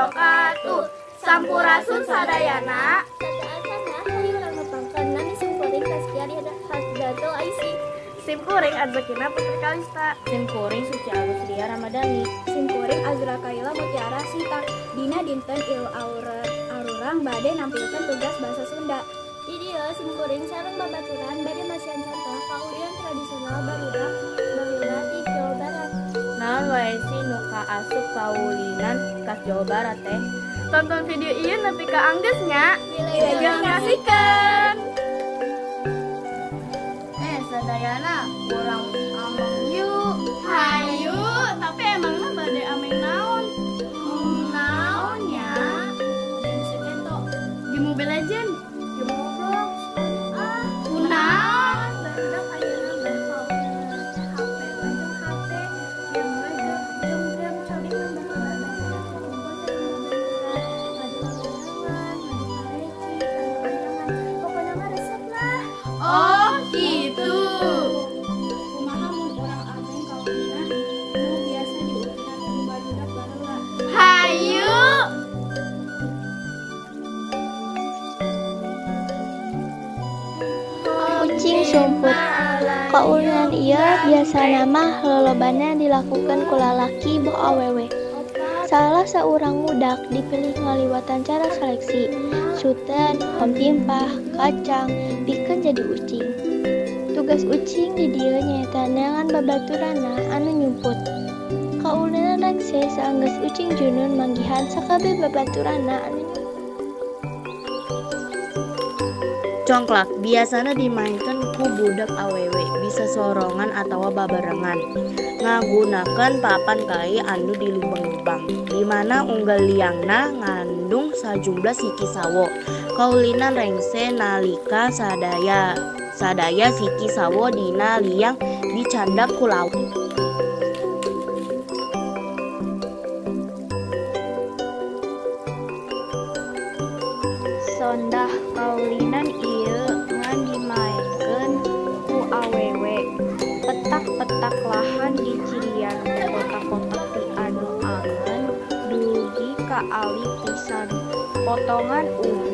wabarakatuh. Sampurasun sadayana. Sadaasana hayurang nepangkeun nami simkuring Taskia di Hasdatul Aisi. Simkuring Arzakina Putri Kalista. Simkuring Suci Agustia Ramadhani. Simkuring Azra Kaila Mutiara Sita. Dina dinten arurang bade nampilkeun tugas bahasa Sunda. Di dieu simkuring sareng babaturan bade masihan contoh kaulian tradisional barudak di Jawa Barat. Naon wae sih nu kaasup kaulinan kas Jawa Barat teh? Tonton video ieu nepi ka anggeusnya. Wilujeng ngasihkeun. Sadayana, urang ameng yuk. Hayu, tapi emangnya bade ameng naon? Naonnya? Di Mobile Legend. Di Roblox. Kunaon? Barudak ayeuna behel HP jeung HP yang mega jeung game coding pokoknya mah resep lah. Oh, gitu. Kumaha mun urang ameng kaulinan nu biasa diulinan ku barudak baheula. Hayu. Kucing sumput. Kaulinan ieu biasana mah lolobana dilakukan ku lalaki boh awewe. Salah seorang budak dipilih ngaliwatan cara seleksi. Suten, pempimpah, kacang, pikeun jadi ucing. Tugas ucing di dieu nyaeta neangan babaturana anu nyumput. Kaulinan rekse saenggeus ucing junun manggihan sakabeh babaturana anu nyumput. Congklak biasana dimainkan ku budak awewe, bisa sorongan atawa babarengan. Ngagunakeun papan kai anu di lubang-lubang, di mana unggal liangna ngandung sajumlah siki sawo. Kaulinan rengse nalika sadaya siki sawo dina liang dicandak ku laut. Sondah kaulinan ieu ngan dimaenkeun ku awewe. Petak-petak lahan di cirian kotak-kotak ti anu angeun dugi ka ali pisan. Potongan ungu